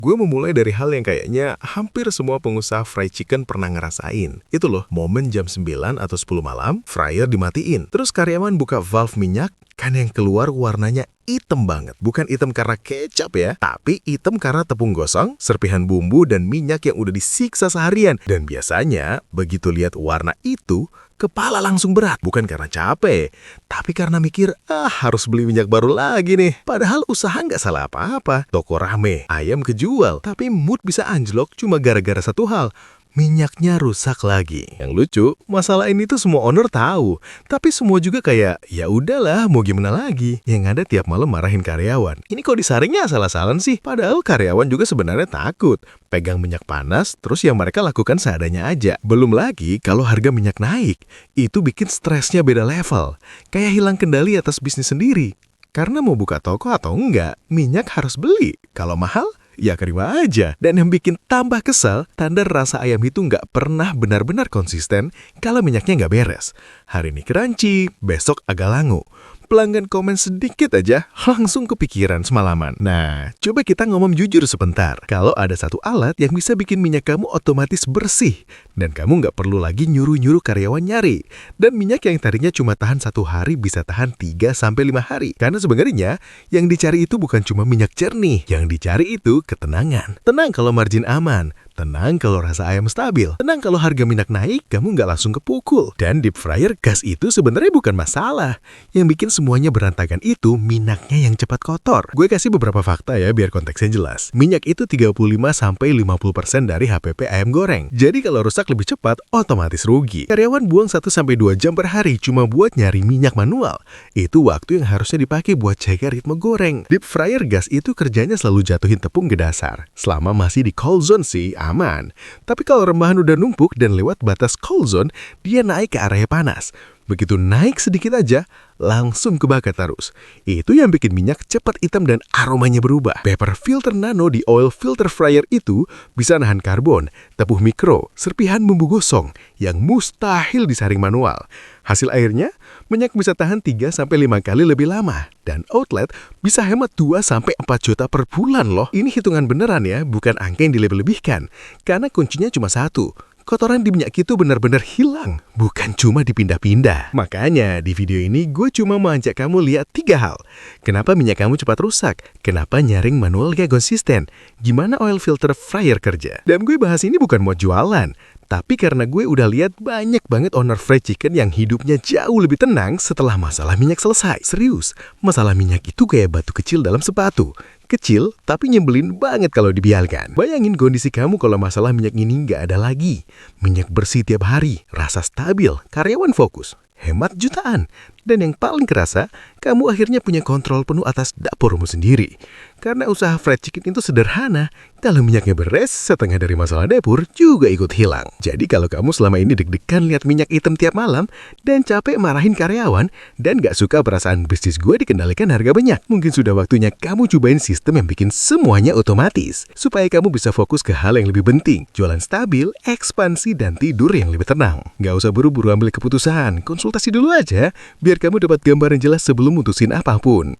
Gue memulai dari hal yang kayaknya hampir semua pengusaha fried chicken pernah ngerasain. Itu loh, momen jam 9 atau 10 malam, fryer dimatiin. Terus karyawan buka valve minyak, kan yang keluar warnanya hitam banget. Bukan hitam karena kecap ya, tapi hitam karena tepung gosong, serpihan bumbu, dan minyak yang udah disiksa seharian. Dan biasanya, begitu lihat warna itu, kepala langsung berat. Bukan karena capek, tapi karena mikir, harus beli minyak baru lagi nih. Padahal usaha nggak salah apa-apa. Toko rame, ayam kejual, tapi mood bisa anjlok cuma gara-gara satu hal. Minyaknya rusak lagi. Yang lucu, masalah ini tuh semua owner tahu. Tapi semua juga kayak, ya udahlah, mau gimana lagi. Yang ada tiap malam marahin karyawan. Ini kok disaringnya asal-asalan sih? Padahal karyawan juga sebenarnya takut. Pegang minyak panas, terus yang mereka lakukan seadanya aja. Belum lagi kalau harga minyak naik. Itu bikin stresnya beda level. Kayak hilang kendali atas bisnis sendiri. Karena mau buka toko atau enggak, minyak harus beli. Kalau mahal, ya terima aja. Dan yang bikin tambah kesal, tanda rasa ayam itu nggak pernah benar-benar konsisten kalau minyaknya nggak beres. Hari ini crunchy, besok agak langu. Pelanggan komen sedikit aja, langsung kepikiran semalaman. Nah, coba kita ngomong jujur sebentar. Kalau ada satu alat yang bisa bikin minyak kamu otomatis bersih, dan kamu nggak perlu lagi nyuruh-nyuruh karyawan nyari. Dan minyak yang tadinya cuma tahan 1 hari bisa tahan 3-5 hari. Karena sebenarnya, yang dicari itu bukan cuma minyak jernih. Yang dicari itu ketenangan. Tenang kalau margin aman. Tenang kalau rasa ayam stabil. Tenang kalau harga minyak naik, kamu nggak langsung kepukul. Dan deep fryer gas itu sebenarnya bukan masalah. Yang bikin semuanya berantakan itu minyaknya yang cepat kotor. Gue kasih beberapa fakta ya biar konteksnya jelas. Minyak itu 35-50% dari HPP ayam goreng. Jadi kalau rusak lebih cepat, otomatis rugi. Karyawan buang 1-2 jam per hari cuma buat nyari minyak manual. Itu waktu yang harusnya dipakai buat jaga ritme goreng. Deep fryer gas itu kerjanya selalu jatuhin tepung ke dasar. Selama masih di cold zone sih, aman. Tapi kalau rembahan udah numpuk dan lewat batas cold zone, dia naik ke area panas. Begitu naik sedikit aja, langsung kebakar terus. Itu yang bikin minyak cepat hitam dan aromanya berubah. Paper filter nano di oil filter fryer itu bisa nahan karbon, tepuh mikro, serpihan bumbu gosong yang mustahil disaring manual. Hasil airnya, minyak bisa tahan 3-5 kali lebih lama. Dan outlet bisa hemat 2-4 juta per bulan loh. Ini hitungan beneran ya, bukan angka yang dilebih-lebihkan. Karena kuncinya cuma satu. Kotoran di minyak itu benar-benar hilang, bukan cuma dipindah-pindah. Makanya di video ini gue cuma mau ajak kamu lihat 3 hal. Kenapa minyak kamu cepat rusak? Kenapa nyaring manual gak konsisten? Gimana oil filter fryer kerja? Dan gue bahas ini bukan mau jualan, tapi karena gue udah lihat banyak banget owner fried chicken yang hidupnya jauh lebih tenang setelah masalah minyak selesai. Serius, masalah minyak itu kayak batu kecil dalam sepatu. Kecil, tapi nyebelin banget kalau dibiarkan. Bayangin kondisi kamu kalau masalah minyak ini nggak ada lagi. Minyak bersih tiap hari, rasa stabil, karyawan fokus, hemat jutaan. Dan yang paling kerasa, kamu akhirnya punya kontrol penuh atas dapurmu sendiri. Karena usaha fried chicken itu sederhana, kalau minyaknya beres, setengah dari masalah dapur juga ikut hilang. Jadi kalau kamu selama ini deg-degan lihat minyak hitam tiap malam, dan capek marahin karyawan, dan gak suka perasaan bisnis gue dikendalikan harga banyak, mungkin sudah waktunya kamu cobain sistem yang bikin semuanya otomatis. Supaya kamu bisa fokus ke hal yang lebih penting, jualan stabil, ekspansi, dan tidur yang lebih tenang. Gak usah buru-buru ambil keputusan, konsultasi dulu aja, biar kamu dapat gambaran jelas sebelum mutusin apapun.